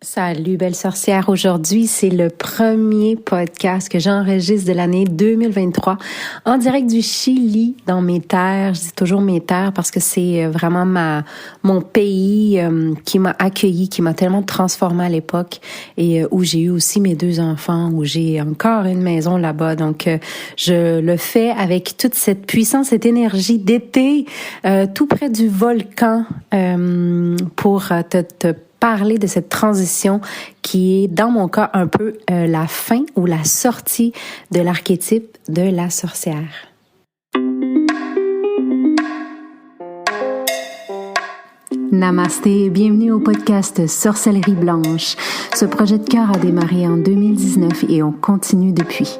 Salut belle sorcière, aujourd'hui c'est le premier podcast que j'enregistre de l'année 2023 en direct du Chili dans mes terres. Je dis toujours mes terres parce que c'est vraiment mon pays qui m'a accueilli, qui m'a tellement transformée à l'époque et où j'ai eu aussi mes 2 enfants, où j'ai encore une maison là-bas. Donc je le fais avec toute cette puissance, cette énergie d'été tout près du volcan pour te parler de cette transition qui est, dans mon cas, un peu la fin ou la sortie de l'archétype de la sorcière. Namasté, bienvenue au podcast Sorcellerie Blanche. Ce projet de cœur a démarré en 2019 et on continue depuis.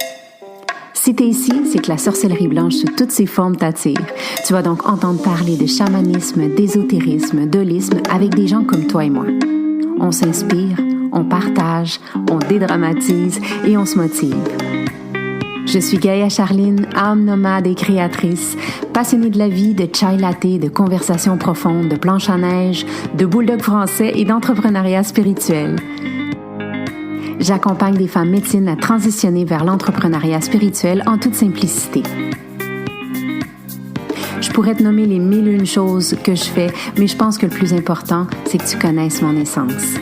Si t'es ici, c'est que la sorcellerie blanche sous toutes ses formes t'attire. Tu vas donc entendre parler de chamanisme, d'ésotérisme, d'holisme avec des gens comme toi et moi. On s'inspire, on partage, on dédramatise et on se motive. Je suis Gaïa Charline, âme nomade et créatrice, passionnée de la vie, de chai latte, de conversations profondes, de planches à neige, de bulldog français et d'entrepreneuriat spirituel. J'accompagne des femmes médecines à transitionner vers l'entrepreneuriat spirituel en toute simplicité. Je pourrais te nommer les 1001 choses que je fais, mais je pense que le plus important, c'est que tu connaisses mon essence.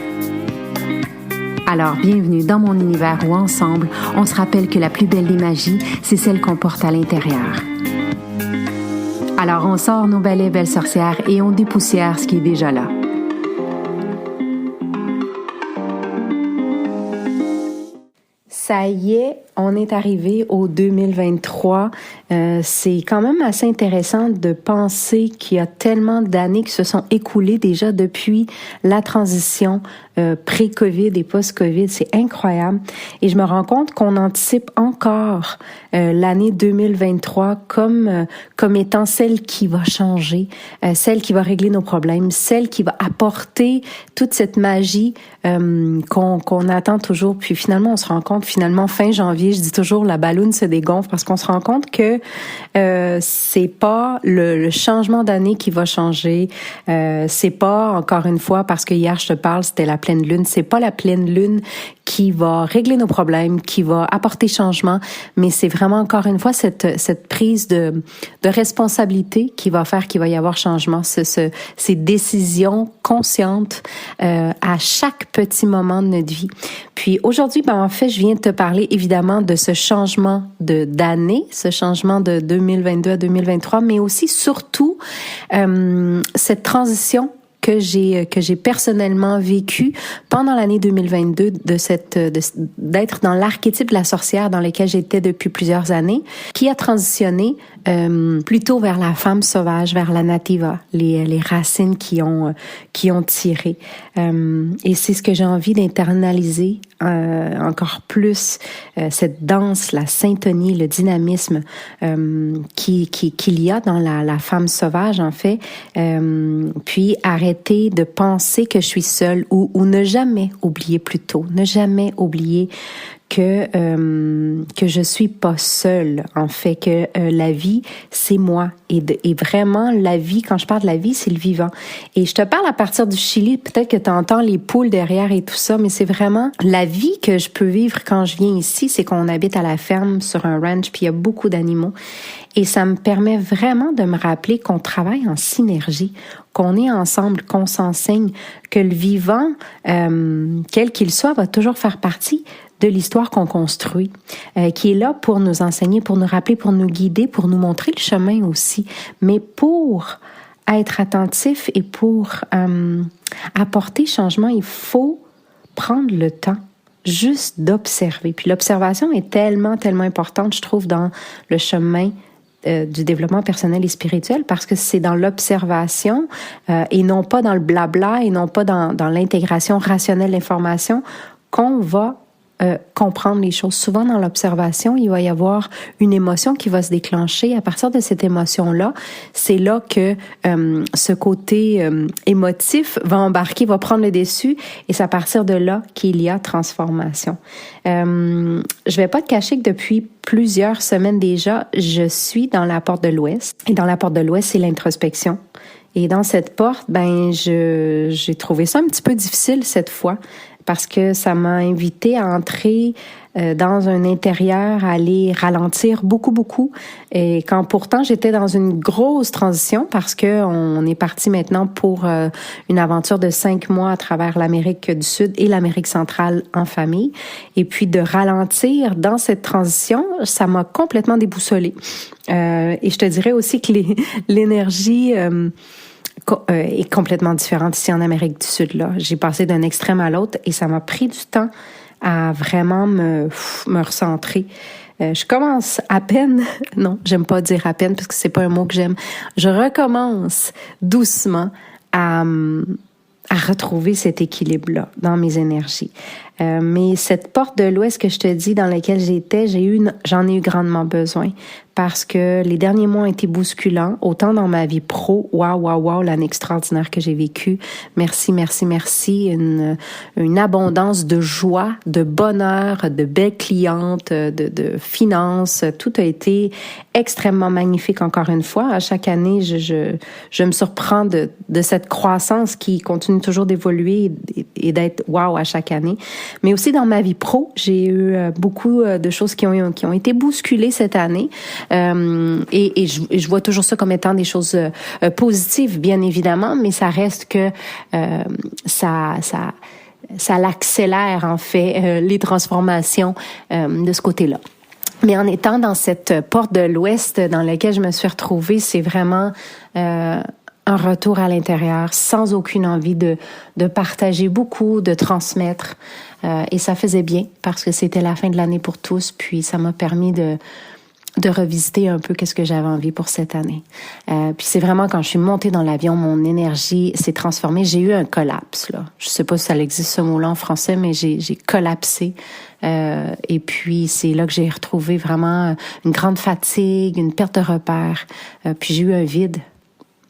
Alors, bienvenue dans mon univers où ensemble, on se rappelle que la plus belle des magies, c'est celle qu'on porte à l'intérieur. Alors, on sort nos balais belles sorcières et on dépoussière ce qui est déjà là. Ça y est, on est arrivé au 2023. C'est quand même assez intéressant de penser qu'il y a tellement d'années qui se sont écoulées déjà depuis la transition pré-Covid et post-Covid. C'est incroyable. Et je me rends compte qu'on anticipe encore l'année 2023 comme étant celle qui va changer, celle qui va régler nos problèmes, celle qui va apporter toute cette magie qu'on attend toujours. Puis finalement, on se rend compte, fin janvier, je dis toujours la balloune se dégonfle parce qu'on se rend compte que c'est pas le changement d'année qui va changer. C'est pas, encore une fois, parce que hier je te parle, c'était la pleine lune. C'est pas la pleine lune qui va régler nos problèmes, qui va apporter changement, mais c'est vraiment, encore une fois, cette prise de responsabilité qui va faire qu'il va y avoir changement, ces décisions conscientes à chaque petit moment de notre vie. Puis aujourd'hui, en fait, je viens de te parler évidemment de ce changement d'année, ce changement de 2022 à 2023, mais aussi surtout cette transition que j'ai personnellement vécu pendant l'année 2022 d'être dans l'archétype de la sorcière dans lequel j'étais depuis plusieurs années, qui a transitionné plutôt vers la femme sauvage, vers la nativa, les racines qui ont tiré. Et c'est ce que j'ai envie d'internaliser encore plus, cette danse, la syntonie, le dynamisme qu'il y a dans la femme sauvage, en fait. Puis arrêter de penser que je suis seule ou ne jamais oublier plutôt, ne jamais oublier que je suis pas seule, en fait, que la vie, c'est moi. Et vraiment, la vie, quand je parle de la vie, c'est le vivant. Et je te parle à partir du Chili, peut-être que tu entends les poules derrière et tout ça, mais c'est vraiment la vie que je peux vivre quand je viens ici, c'est qu'on habite à la ferme sur un ranch, puis il y a beaucoup d'animaux. Et ça me permet vraiment de me rappeler qu'on travaille en synergie, qu'on est ensemble, qu'on s'enseigne, que le vivant, quel qu'il soit, va toujours faire partie de l'histoire qu'on construit, qui est là pour nous enseigner, pour nous rappeler, pour nous guider, pour nous montrer le chemin aussi, mais pour être attentif et pour apporter changement, il faut prendre le temps juste d'observer. Puis l'observation est tellement, tellement importante, je trouve, dans le chemin du développement personnel et spirituel, parce que c'est dans l'observation et non pas dans le blabla et non pas dans l'intégration rationnelle de l'information qu'on va comprendre les choses. Souvent, dans l'observation, il va y avoir une émotion qui va se déclencher. À partir de cette émotion-là, c'est là que ce côté émotif va embarquer, va prendre le dessus, et c'est à partir de là qu'il y a transformation. Je vais pas te cacher que depuis plusieurs semaines déjà, je suis dans la porte de l'Ouest. Et dans la porte de l'Ouest, c'est l'introspection. Et dans cette porte, j'ai trouvé ça un petit peu difficile cette fois, parce que ça m'a invité à entrer dans un intérieur, à aller ralentir beaucoup. Et quand pourtant j'étais dans une grosse transition parce que on est parti maintenant pour une aventure de 5 mois à travers l'Amérique du Sud et l'Amérique centrale en famille. Et puis de ralentir dans cette transition, ça m'a complètement déboussolée. Et je te dirais aussi que l'énergie est complètement différente ici en Amérique du Sud. Là, j'ai passé d'un extrême à l'autre et ça m'a pris du temps à vraiment me recentrer. Je commence à peine, non, j'aime pas dire à peine parce que c'est pas un mot que j'aime. Je recommence doucement à retrouver cet équilibre-là dans mes énergies. Mais cette porte de l'Ouest que je te dis dans laquelle j'étais, j'en ai eu grandement besoin parce que les derniers mois ont été bousculants, autant dans ma vie pro, wow, l'année extraordinaire que j'ai vécue. Merci. Une abondance de joie, de bonheur, de belles clientes, de finances. Tout a été extrêmement magnifique encore une fois. À chaque année, je me surprends de cette croissance qui continue toujours d'évoluer et d'être wow à chaque année. Mais aussi dans ma vie pro, j'ai eu beaucoup de choses qui ont été bousculées cette année. Et je vois toujours ça comme étant des choses positives, bien évidemment, mais ça reste que ça l'accélère en fait les transformations de ce côté-là. Mais en étant dans cette porte de l'Ouest dans laquelle je me suis retrouvée, c'est vraiment un retour à l'intérieur, sans aucune envie de partager beaucoup, de transmettre. Et ça faisait bien parce que c'était la fin de l'année pour tous, puis ça m'a permis de revisiter un peu qu'est-ce que j'avais envie pour cette année. Puis c'est vraiment quand je suis montée dans l'avion, mon énergie s'est transformée. J'ai eu un collapse, là. Je sais pas si ça existe ce mot-là en français, mais j'ai collapsé. Et puis c'est là que j'ai retrouvé vraiment une grande fatigue, une perte de repères. Puis j'ai eu un vide.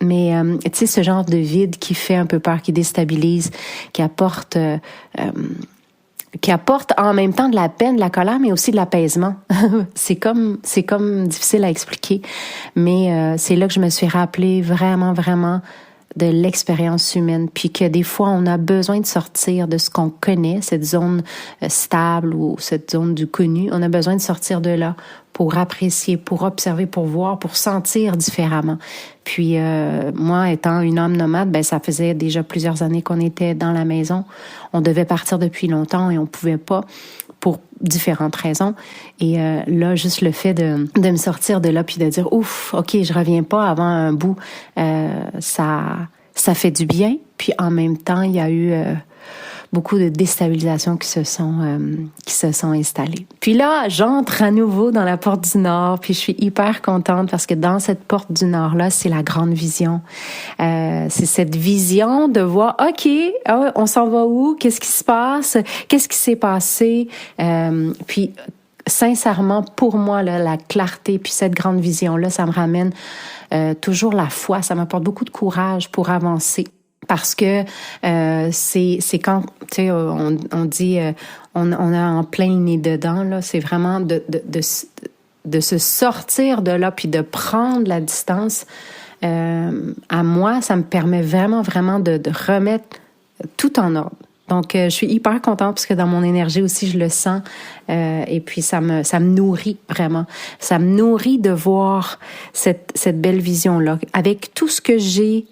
Mais tu sais, ce genre de vide qui fait un peu peur, qui déstabilise, qui apporte en même temps de la peine, de la colère, mais aussi de l'apaisement. c'est comme difficile à expliquer, mais c'est là que je me suis rappelée vraiment de l'expérience humaine, puis que des fois on a besoin de sortir de ce qu'on connaît, cette zone stable ou cette zone du connu. On a besoin de sortir de là pour apprécier, pour observer, pour voir, pour sentir différemment. Puis moi, étant une âme nomade, ben ça faisait déjà plusieurs années qu'on était dans la maison. On devait partir depuis longtemps et on pouvait pas pour différentes raisons. Et là, juste le fait de me sortir de là puis de dire ouf, ok, je reviens pas avant un bout, ça fait du bien. Puis en même temps, il y a eu beaucoup de déstabilisations qui se sont installées. Puis là, j'entre à nouveau dans la porte du Nord, puis je suis hyper contente parce que dans cette porte du Nord-là, c'est la grande vision. C'est cette vision de voir, OK, on s'en va où? Qu'est-ce qui se passe? Qu'est-ce qui s'est passé? Puis sincèrement, pour moi, là, la clarté, puis cette grande vision-là, ça me ramène toujours la foi. Ça m'apporte beaucoup de courage pour avancer. Parce que c'est quand, tu sais, on dit on a en plein nez dedans, là, c'est vraiment de se sortir de là puis de prendre la distance. À moi, ça me permet vraiment de remettre tout en ordre. Donc je suis hyper contente parce que dans mon énergie aussi je le sens et puis ça me nourrit vraiment. Ça me nourrit de voir cette belle vision là avec tout ce que j'ai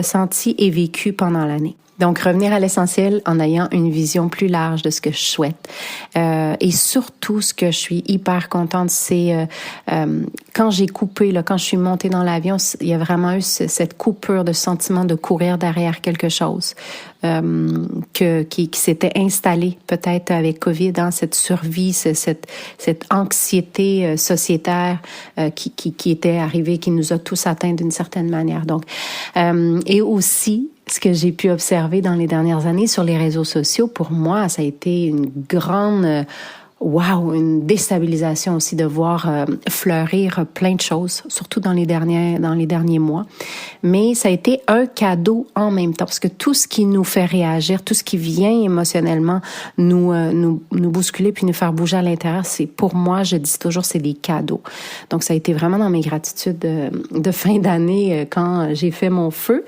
senti et vécu pendant l'année. Donc, revenir à l'essentiel en ayant une vision plus large de ce que je souhaite. Et surtout, ce que je suis hyper contente, c'est quand j'ai coupé, là, quand je suis montée dans l'avion, il y a vraiment eu cette coupure de sentiment de courir derrière quelque chose qui s'était installée peut-être avec COVID, hein, cette survie, cette anxiété sociétaire qui était arrivée, qui nous a tous atteints d'une certaine manière. Donc, et aussi, ce que j'ai pu observer dans les dernières années sur les réseaux sociaux, pour moi, ça a été une grande wow, une déstabilisation aussi de voir fleurir plein de choses, surtout dans les derniers mois. Mais ça a été un cadeau en même temps, parce que tout ce qui nous fait réagir, tout ce qui vient émotionnellement nous bousculer puis nous faire bouger à l'intérieur, c'est pour moi, je dis toujours, c'est des cadeaux. Donc ça a été vraiment dans mes gratitudes de fin d'année quand j'ai fait mon feu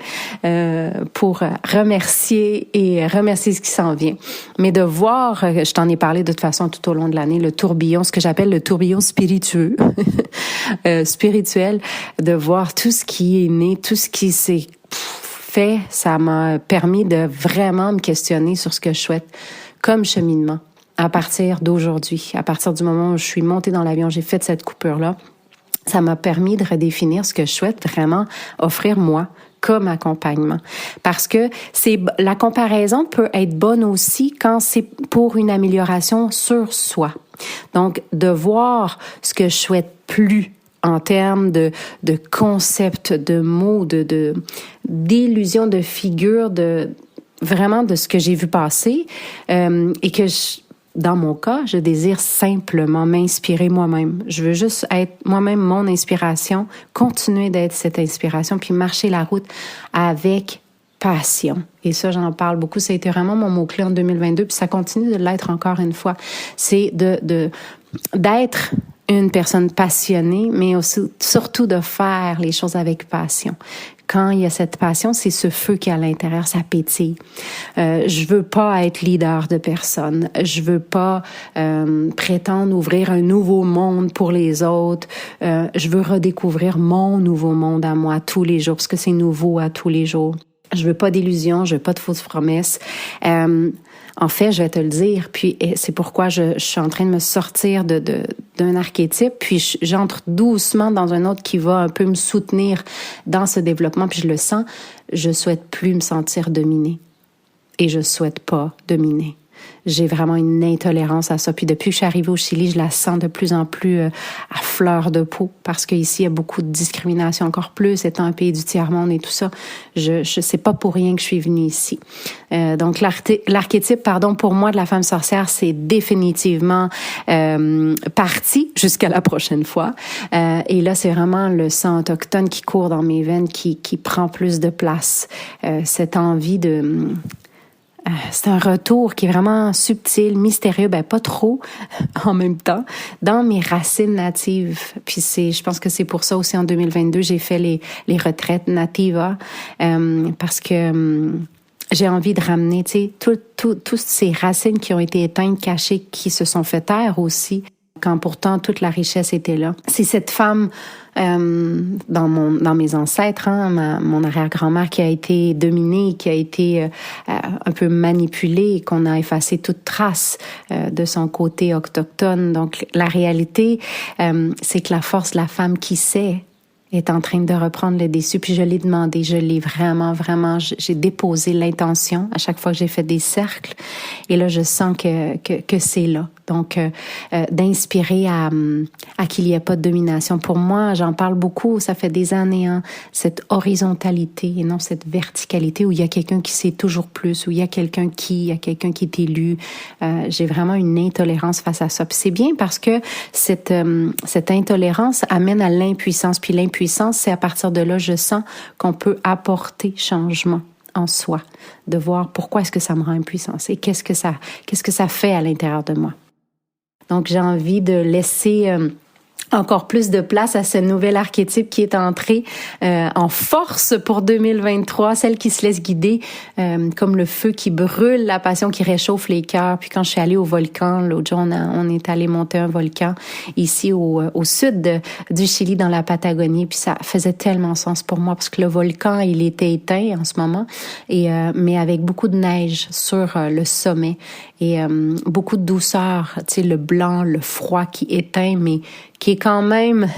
pour remercier ce qui s'en vient. Mais de voir, je t'en ai parlé de toute façon tout au long de l'année, le tourbillon, ce que j'appelle le tourbillon spirituel, de voir tout ce qui est né, tout ce qui s'est fait, ça m'a permis de vraiment me questionner sur ce que je souhaite comme cheminement à partir d'aujourd'hui, à partir du moment où je suis montée dans l'avion, j'ai fait cette coupure-là. Ça m'a permis de redéfinir ce que je souhaite vraiment offrir moi comme accompagnement. Parce que la comparaison peut être bonne aussi quand c'est pour une amélioration sur soi. Donc, de voir ce que je souhaite plus en termes de concepts, de mots, d'illusions, de figures, vraiment de ce que j'ai vu passer, et que dans mon cas, je désire simplement m'inspirer moi-même. Je veux juste être moi-même mon inspiration, continuer d'être cette inspiration, puis marcher la route avec passion. Et ça, j'en parle beaucoup. Ça a été vraiment mon mot-clé en 2022, puis ça continue de l'être encore une fois. C'est d'être une personne passionnée, mais aussi, surtout de faire les choses avec passion. Quand il y a cette passion, c'est ce feu qui est à l'intérieur, ça pétille. Je veux pas être leader de personne. Je veux pas prétendre ouvrir un nouveau monde pour les autres. Je veux redécouvrir mon nouveau monde à moi tous les jours, parce que c'est nouveau à tous les jours. Je veux pas d'illusions, je veux pas de fausses promesses. En fait, je vais te le dire, puis c'est pourquoi je suis en train de me sortir d'un archétype, puis j'entre doucement dans un autre qui va un peu me soutenir dans ce développement, puis je le sens, je souhaite plus me sentir dominée. Et je souhaite pas dominer. J'ai vraiment une intolérance à ça. Puis depuis que je suis arrivée au Chili, je la sens de plus en plus à fleur de peau, parce qu'ici, il y a beaucoup de discrimination, encore plus étant un pays du tiers-monde et tout ça. Je sais pas pour rien que je suis venue ici. Donc l'archétype, pour moi, de la femme sorcière, c'est définitivement parti jusqu'à la prochaine fois. Et là, c'est vraiment le sang autochtone qui court dans mes veines, qui prend plus de place. Cette envie c'est un retour qui est vraiment subtil, mystérieux, pas trop en même temps, dans mes racines natives. Puis je pense que c'est pour ça aussi en 2022, j'ai fait les retraites nativa, parce que j'ai envie de ramener, tu sais, toutes ces racines qui ont été éteintes, cachées, qui se sont fait taire aussi, quand pourtant toute la richesse était là. C'est cette femme dans mes ancêtres, mon arrière-grand-mère qui a été dominée, qui a été un peu manipulée, qu'on a effacé toute trace de son côté autochtone. Donc la réalité, c'est que la force de la femme qui sait est en train de reprendre le dessus. Puis je l'ai demandé, je l'ai vraiment, j'ai déposé l'intention à chaque fois que j'ai fait des cercles. Et là, je sens que c'est là. Donc, d'inspirer à qu'il n'y ait pas de domination. Pour moi, j'en parle beaucoup, ça fait des années, cette horizontalité et non cette verticalité où il y a quelqu'un qui sait toujours plus, où il y a quelqu'un qui est élu. J'ai vraiment une intolérance face à ça. Puis c'est bien parce que cette intolérance amène à l'impuissance. Puis l'impuissance, c'est à partir de là, je sens qu'on peut apporter changement en soi, de voir pourquoi est-ce que ça me rend impuissance et qu'est-ce que ça fait à l'intérieur de moi. Donc, j'ai envie de laisser encore plus de place à ce nouvel archétype qui est entré en force pour 2023, celle qui se laisse guider comme le feu qui brûle, la passion qui réchauffe les cœurs. Puis quand je suis allée au volcan, l'autre jour, on est allé monter un volcan ici au sud du Chili, dans la Patagonie, puis ça faisait tellement sens pour moi parce que le volcan, il était éteint en ce moment, mais avec beaucoup de neige sur le sommet et beaucoup de douceur, tu sais, le blanc, le froid qui éteint, mais qui est quand même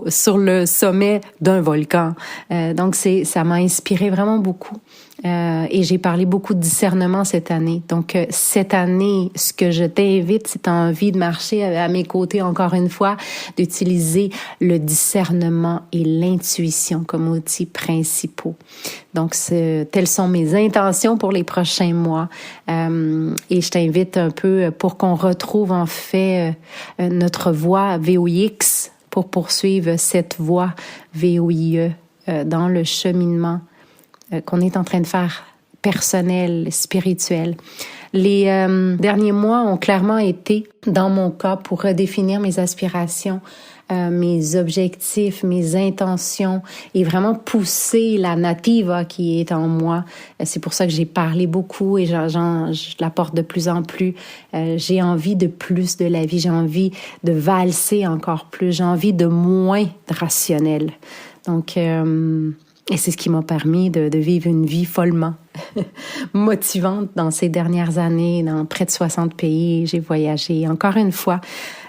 sur le sommet d'un volcan. Donc ça m'a inspiré vraiment beaucoup. Et j'ai parlé beaucoup de discernement cette année. Donc, cette année, ce que je t'invite, si tu as envie de marcher à mes côtés, encore une fois, d'utiliser le discernement et l'intuition comme outils principaux. Donc, telles sont mes intentions pour les prochains mois. Et je t'invite un peu pour qu'on retrouve en fait notre voie VOIX pour poursuivre cette voie VOIE dans le cheminement qu'on est en train de faire personnel, spirituel. Les derniers mois ont clairement été, dans mon cas, pour redéfinir mes aspirations, mes objectifs, mes intentions et vraiment pousser la nativa qui est en moi. C'est pour ça que j'ai parlé beaucoup et je l'apporte de plus en plus. J'ai envie de plus de la vie, j'ai envie de valser encore plus, j'ai envie de moins de rationnel. Donc, et c'est ce qui m'a permis de vivre une vie follement motivante dans ces dernières années, dans près de 60 pays. J'ai voyagé. Encore une fois,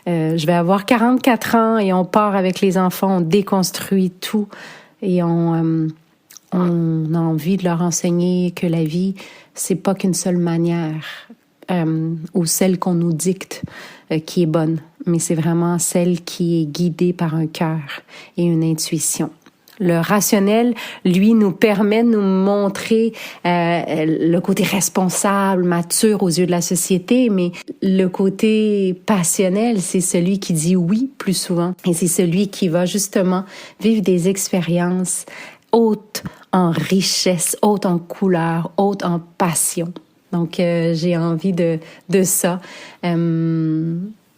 je vais avoir 44 ans et on part avec les enfants, on déconstruit tout et on a envie de leur enseigner que la vie, c'est pas qu'une seule manière ou celle qu'on nous dicte qui est bonne, mais c'est vraiment celle qui est guidée par un cœur et une intuition. Le rationnel, lui, nous permet de nous montrer le côté responsable, mature aux yeux de la société, mais le côté passionnel, c'est celui qui dit oui plus souvent. Et c'est celui qui va justement vivre des expériences hautes en richesse, hautes en couleur, hautes en passion. Donc, j'ai envie de ça.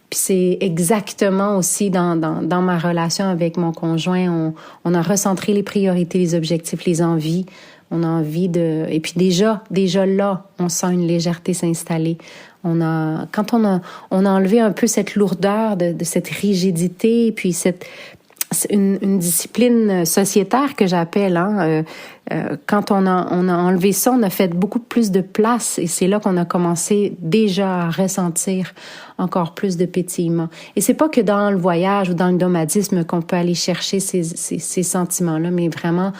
Puis c'est exactement aussi dans ma relation avec mon conjoint, on a recentré les priorités, les objectifs, les envies. On a envie et puis déjà là, on sent une légèreté s'installer. Quand on a enlevé un peu cette lourdeur de cette rigidité, puis une discipline sociétaire que j'appelle, quand on a enlevé ça, on a fait beaucoup plus de place et c'est là qu'on a commencé déjà à ressentir encore plus de pétillement. Et c'est pas que dans le voyage ou dans le nomadisme qu'on peut aller chercher ces sentiments-là, mais vraiment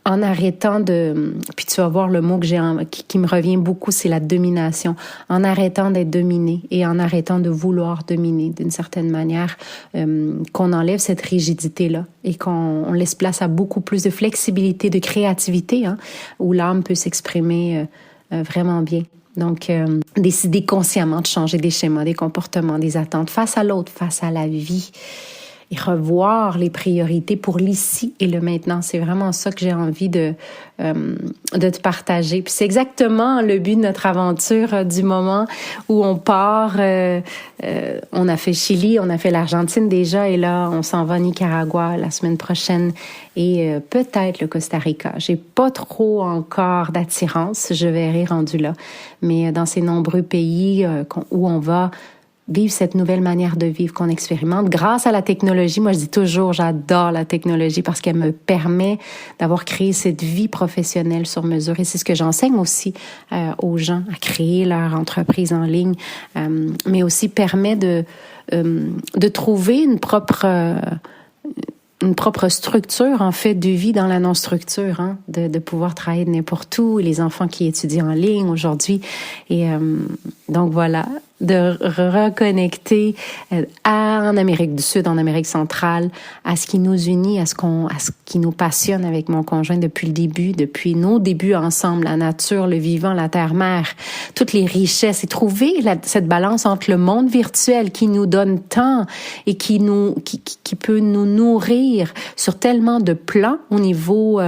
en arrêtant puis tu vas voir le mot qui me revient beaucoup, c'est la domination. En arrêtant d'être dominé et en arrêtant de vouloir dominer d'une certaine manière, qu'on enlève cette rigidité-là et qu'on laisse place à beaucoup plus de flexibilité, de créativité, où l'âme peut s'exprimer vraiment bien. Donc, décider consciemment de changer des schémas, des comportements, des attentes face à l'autre, face à la vie. Et revoir les priorités pour l'ici et le maintenant. C'est vraiment ça que j'ai envie de te partager. Puis c'est exactement le but de notre aventure du moment où on part. On a fait Chili, on a fait l'Argentine déjà et là, on s'en va à Nicaragua la semaine prochaine et peut-être le Costa Rica. J'ai pas trop encore d'attirance, je verrai rendu là. Mais dans ces nombreux pays où on va vivre cette nouvelle manière de vivre qu'on expérimente grâce à la technologie. Moi, je dis toujours, j'adore la technologie parce qu'elle me permet d'avoir créé cette vie professionnelle sur mesure. Et c'est ce que j'enseigne aussi aux gens, à créer leur entreprise en ligne, mais aussi permet de trouver une propre structure, en fait, de vie dans la non-structure, de pouvoir travailler de n'importe où, les enfants qui étudient en ligne aujourd'hui. Et donc voilà, de reconnecter en Amérique du Sud, en Amérique centrale, à ce qui nous unit, à ce qui nous passionne avec mon conjoint depuis le début, depuis nos débuts ensemble, la nature, le vivant, la terre-mère, toutes les richesses, et trouver cette balance entre le monde virtuel qui nous donne tant et qui peut nous nourrir sur tellement de plans au niveau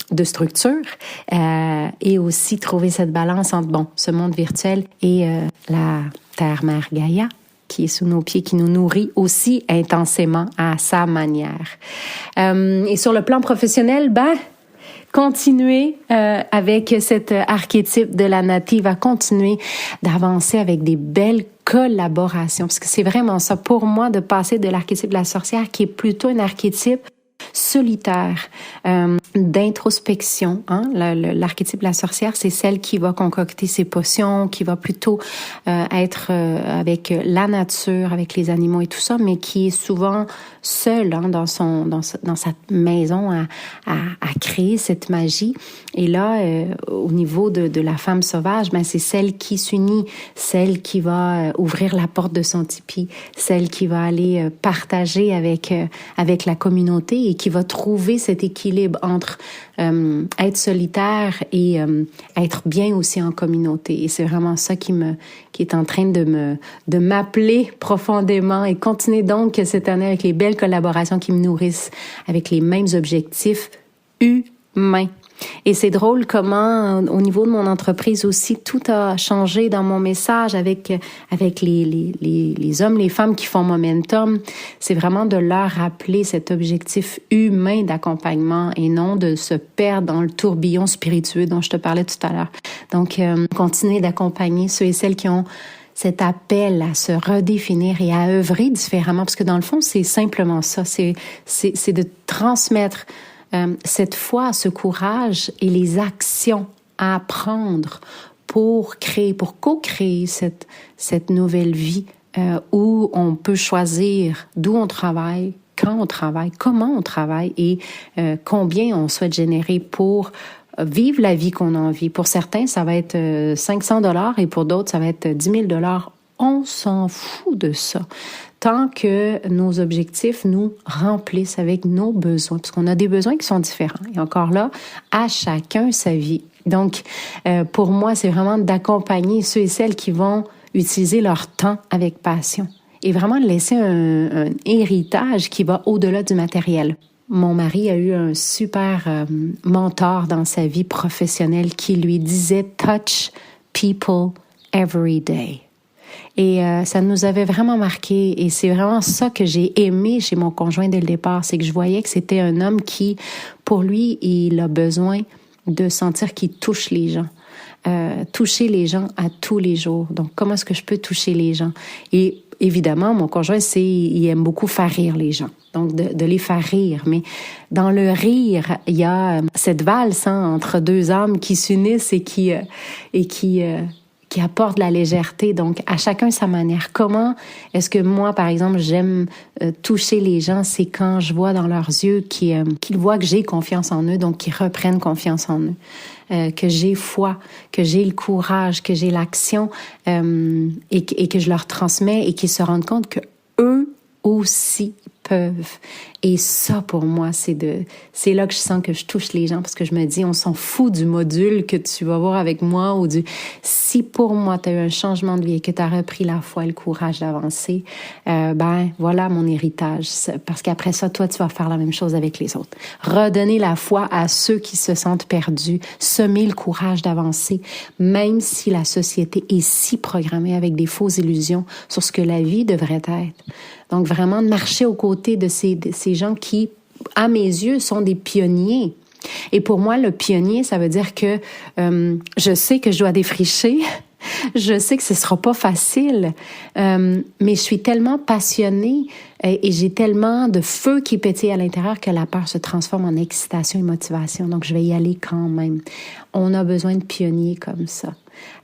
de structure, et aussi trouver cette balance entre ce monde virtuel et la terre-mère Gaïa qui est sous nos pieds, qui nous nourrit aussi intensément à sa manière. Et sur le plan professionnel, continuer avec cet archétype de la native, à continuer d'avancer avec des belles collaborations, parce que c'est vraiment ça pour moi, de passer de l'archétype de la sorcière, qui est plutôt un archétype solitaire, d'introspection. Hein? L'archétype de la sorcière, c'est celle qui va concocter ses potions, qui va plutôt être avec la nature, avec les animaux et tout ça, mais qui est souvent seule dans sa maison à créer cette magie. Et là, au niveau de la femme sauvage, ben c'est celle qui s'unit, celle qui va ouvrir la porte de son tipi, celle qui va aller partager avec la communauté et qui va trouver cet équilibre entre être solitaire et être bien aussi en communauté. Et c'est vraiment ça qui est en train de m'appeler profondément et continuer donc cette année avec les belles collaborations qui me nourrissent avec les mêmes objectifs humains. Et c'est drôle comment, au niveau de mon entreprise aussi, tout a changé dans mon message avec les hommes, les femmes qui font Momentum. C'est vraiment de leur rappeler cet objectif humain d'accompagnement et non de se perdre dans le tourbillon spiritueux dont je te parlais tout à l'heure. Donc, continuer d'accompagner ceux et celles qui ont cet appel à se redéfinir et à œuvrer différemment, parce que dans le fond, c'est simplement ça, c'est de transmettre cette foi, ce courage et les actions à prendre pour co-créer cette nouvelle vie où on peut choisir d'où on travaille, quand on travaille, comment on travaille et combien on souhaite générer pour vivre la vie qu'on a envie. Pour certains, ça va être 500 $ et pour d'autres, ça va être 10 000 $. On s'en fout de ça. Tant que nos objectifs nous remplissent avec nos besoins, parce qu'on a des besoins qui sont différents. Et encore là, à chacun sa vie. Donc, pour moi, c'est vraiment d'accompagner ceux et celles qui vont utiliser leur temps avec passion et vraiment laisser un héritage qui va au-delà du matériel. Mon mari a eu un super mentor dans sa vie professionnelle qui lui disait « Touch people every day ». Et ça nous avait vraiment marqué et c'est vraiment ça que j'ai aimé chez mon conjoint dès le départ, c'est que je voyais que c'était un homme qui, pour lui, il a besoin de sentir qu'il touche les gens. Toucher les gens à tous les jours. Donc, comment est-ce que je peux toucher les gens? Et évidemment, mon conjoint, il aime beaucoup faire rire les gens. Donc, de les faire rire. Mais dans le rire, il y a cette valse entre deux âmes qui s'unissent et qui apporte de la légèreté. Donc, à chacun sa manière. Comment est-ce que moi, par exemple, j'aime toucher les gens? C'est quand je vois dans leurs yeux qu'ils voient que j'ai confiance en eux, donc qu'ils reprennent confiance en eux. Que j'ai foi, que j'ai le courage, que j'ai l'action et que je leur transmets et qu'ils se rendent compte que eux aussi peuvent. Et ça, pour moi, c'est là que je sens que je touche les gens parce que je me dis, on s'en fout du module que tu vas voir avec moi ou si pour moi, tu as eu un changement de vie et que tu as repris la foi et le courage d'avancer, voilà mon héritage. Parce qu'après ça, toi, tu vas faire la même chose avec les autres. Redonner la foi à ceux qui se sentent perdus, semer le courage d'avancer, même si la société est si programmée avec des fausses illusions sur ce que la vie devrait être. Donc, vraiment, de marcher aux côtés de ces gens qui, à mes yeux, sont des pionniers. Et pour moi, le pionnier, ça veut dire que je sais que je dois défricher, je sais que ce sera pas facile, mais je suis tellement passionnée et j'ai tellement de feu qui pétille à l'intérieur que la peur se transforme en excitation et motivation. Donc, je vais y aller quand même. On a besoin de pionniers comme ça.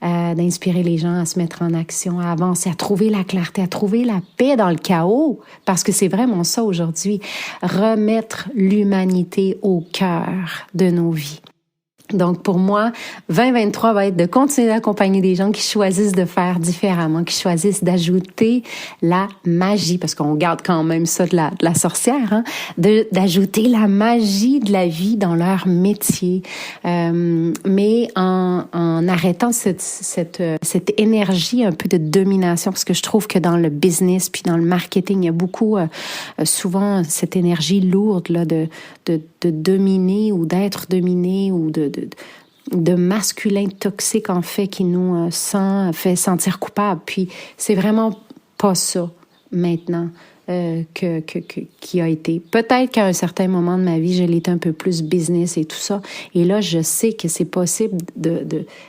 D'inspirer les gens à se mettre en action, à avancer, à trouver la clarté, à trouver la paix dans le chaos, parce que c'est vraiment ça aujourd'hui, remettre l'humanité au cœur de nos vies. Donc, pour moi, 2023 va être de continuer d'accompagner des gens qui choisissent de faire différemment, qui choisissent d'ajouter la magie, parce qu'on garde quand même ça de la sorcière, d'ajouter la magie de la vie dans leur métier, mais en arrêtant cette énergie un peu de domination, parce que je trouve que dans le business puis dans le marketing, il y a beaucoup, souvent, cette énergie lourde là de dominer ou d'être dominé ou de masculin toxique en fait qui nous fait sentir coupables. Puis c'est vraiment pas ça maintenant. qui a été. Peut-être qu'à un certain moment de ma vie, je l'étais un peu plus business et tout ça. Et là, je sais que c'est possible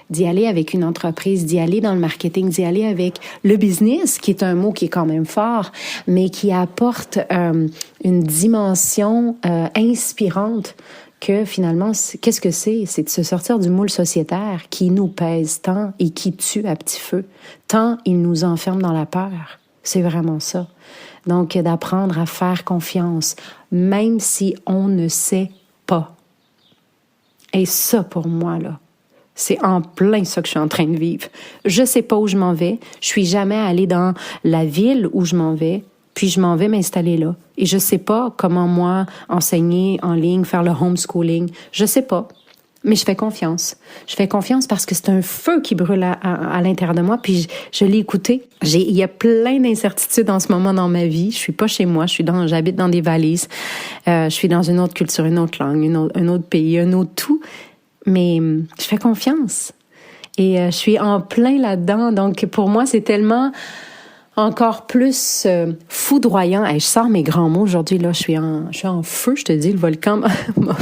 d'y aller avec une entreprise, d'y aller dans le marketing, d'y aller avec le business, qui est un mot qui est quand même fort, mais qui apporte une dimension inspirante que finalement, qu'est-ce que c'est? C'est de se sortir du moule sociétaire qui nous pèse tant et qui tue à petit feu, tant il nous enferme dans la peur. C'est vraiment ça. Donc, d'apprendre à faire confiance, même si on ne sait pas. Et ça, pour moi, là, c'est en plein ça que je suis en train de vivre. Je sais pas où je m'en vais. Je suis jamais allée dans la ville où je m'en vais. Puis je m'en vais m'installer là. Et je sais pas comment, moi, enseigner en ligne, faire le homeschooling. Je sais pas. Mais je fais confiance. Je fais confiance parce que c'est un feu qui brûle à l'intérieur de moi. Puis je l'ai écouté. Il y a plein d'incertitudes en ce moment dans ma vie. Je suis pas chez moi. J'habite dans des valises. Je suis dans une autre culture, une autre langue, un autre pays, un autre tout. Mais je fais confiance. Et je suis en plein là-dedans. Donc, pour moi, c'est tellement encore plus foudroyant. Hey, je sors mes grands mots aujourd'hui. Là, je suis en feu, je te dis. Le volcan m'a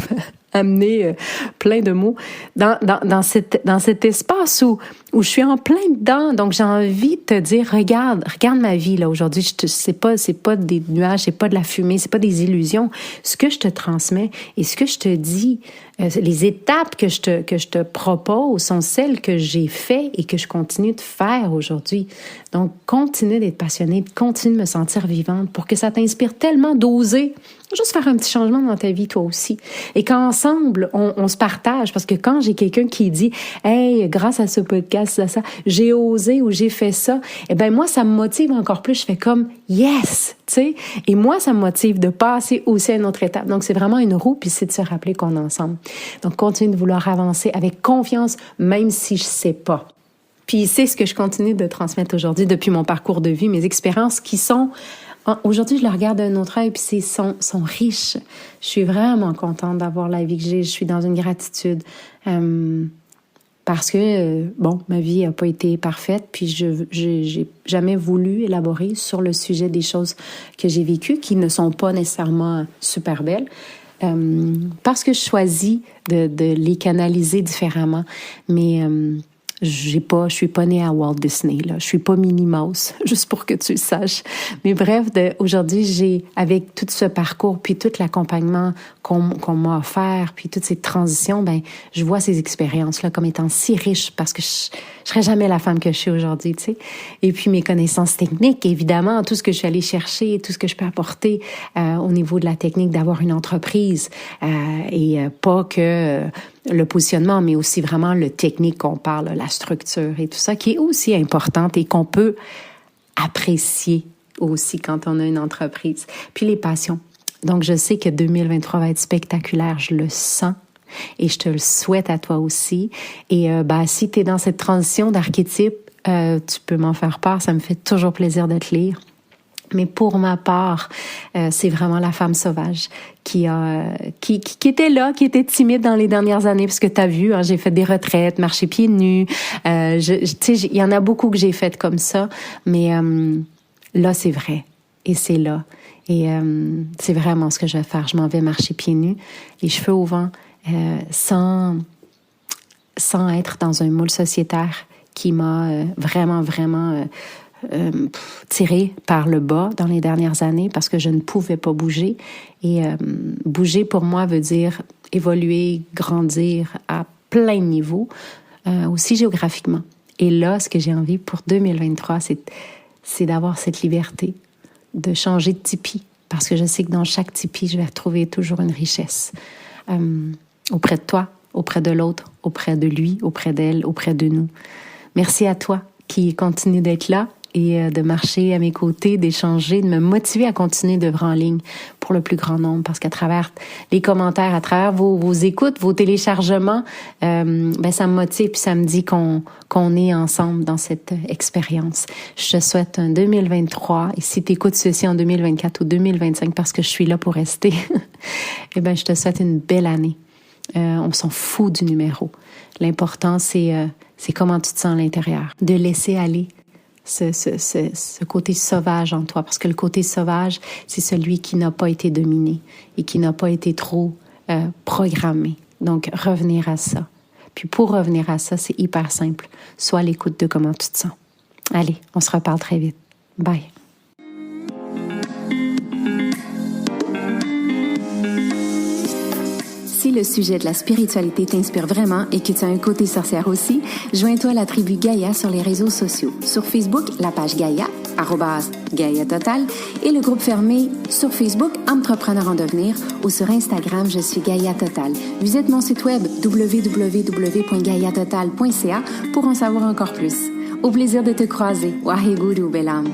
amené plein de mots dans cet espace où je suis en plein dedans. Donc, j'ai envie de te dire, regarde ma vie là aujourd'hui. C'est pas des nuages, c'est pas de la fumée, c'est pas des illusions. Ce que je te transmets et ce que je te dis, les étapes que je te propose sont celles que j'ai fait et que je continue de faire aujourd'hui. Donc, continue d'être passionnée, continue de me sentir vivante pour que ça t'inspire tellement d'oser juste faire un petit changement dans ta vie, toi aussi. Et qu'ensemble, on se partage. Parce que quand j'ai quelqu'un qui dit « Hey, grâce à ce podcast, ça, j'ai osé ou j'ai fait ça », eh bien, moi, ça me motive encore plus. Je fais comme « Yes! » tu sais. Et moi, ça me motive de passer aussi à une autre étape. Donc, c'est vraiment une roue, puis c'est de se rappeler qu'on est ensemble. Donc, continue de vouloir avancer avec confiance, même si je sais pas. Puis, c'est ce que je continue de transmettre aujourd'hui depuis mon parcours de vie, mes expériences qui sont... Aujourd'hui, je le regarde d'un autre œil, puis sont riches. Je suis vraiment contente d'avoir la vie que j'ai. Je suis dans une gratitude. Parce que, ma vie n'a pas été parfaite, puis j'ai jamais voulu élaborer sur le sujet des choses que j'ai vécues, qui ne sont pas nécessairement super belles. Parce que je choisis de les canaliser différemment. Mais... je suis pas née à Walt Disney, là. Je suis pas Minnie Mouse, juste pour que tu le saches. Mais bref, aujourd'hui, avec tout ce parcours, puis tout l'accompagnement qu'on m'a offert, puis toutes ces transitions, je vois ces expériences-là comme étant si riches parce que je serais jamais la femme que je suis aujourd'hui, tu sais. Et puis mes connaissances techniques, évidemment, tout ce que je suis allée chercher, tout ce que je peux apporter au niveau de la technique d'avoir une entreprise et pas que... le positionnement, mais aussi vraiment le technique qu'on parle, la structure et tout ça, qui est aussi importante et qu'on peut apprécier aussi quand on a une entreprise. Puis les passions. Donc, je sais que 2023 va être spectaculaire, je le sens. Et je te le souhaite à toi aussi. Et si tu es dans cette transition d'archétype, tu peux m'en faire part, ça me fait toujours plaisir de te lire. Mais pour ma part, c'est vraiment la femme sauvage qui était là, qui était timide dans les dernières années, parce que t'as vu, hein, j'ai fait des retraites, marché pieds nus. Tu sais, il y en a beaucoup que j'ai faites comme ça, mais là, c'est vrai. Et c'est là. Et c'est vraiment ce que je vais faire. Je m'en vais marcher pieds nus, les cheveux au vent, sans être dans un moule sociétaire qui m'a vraiment tirée par le bas dans les dernières années parce que je ne pouvais pas bouger. Et bouger pour moi veut dire évoluer, grandir à plein de niveaux, aussi géographiquement. Et là, ce que j'ai envie pour 2023, c'est d'avoir cette liberté, de changer de tipi, parce que je sais que dans chaque tipi, je vais retrouver toujours une richesse auprès de toi, auprès de l'autre, auprès de lui, auprès d'elle, auprès de nous. Merci à toi qui continue d'être là et de marcher à mes côtés, d'échanger, de me motiver à continuer d'œuvrer en ligne pour le plus grand nombre, parce qu'à travers les commentaires, à travers vos écoutes, vos téléchargements, ça me motive puis ça me dit qu'on est ensemble dans cette expérience. Je te souhaite un 2023 et si tu écoutes ceci en 2024 ou 2025 parce que je suis là pour rester, je te souhaite une belle année. On s'en fout du numéro. L'important, c'est comment tu te sens à l'intérieur. De laisser aller ce côté sauvage en toi. Parce que le côté sauvage, c'est celui qui n'a pas été dominé et qui n'a pas été trop programmé. Donc, revenir à ça. Puis pour revenir à ça, c'est hyper simple. Sois à l'écoute de comment tu te sens. Allez, on se reparle très vite. Bye. Si le sujet de la spiritualité t'inspire vraiment et que tu as un côté sorcière aussi, joins-toi à la tribu Gaïa sur les réseaux sociaux. Sur Facebook, la page Gaïa, @Gaïa Total, et le groupe fermé sur Facebook, Entrepreneur en devenir, ou sur Instagram, je suis Gaïa Total. Visite mon site web www.gaiatotal.ca pour en savoir encore plus. Au plaisir de te croiser. Waheguru Belam.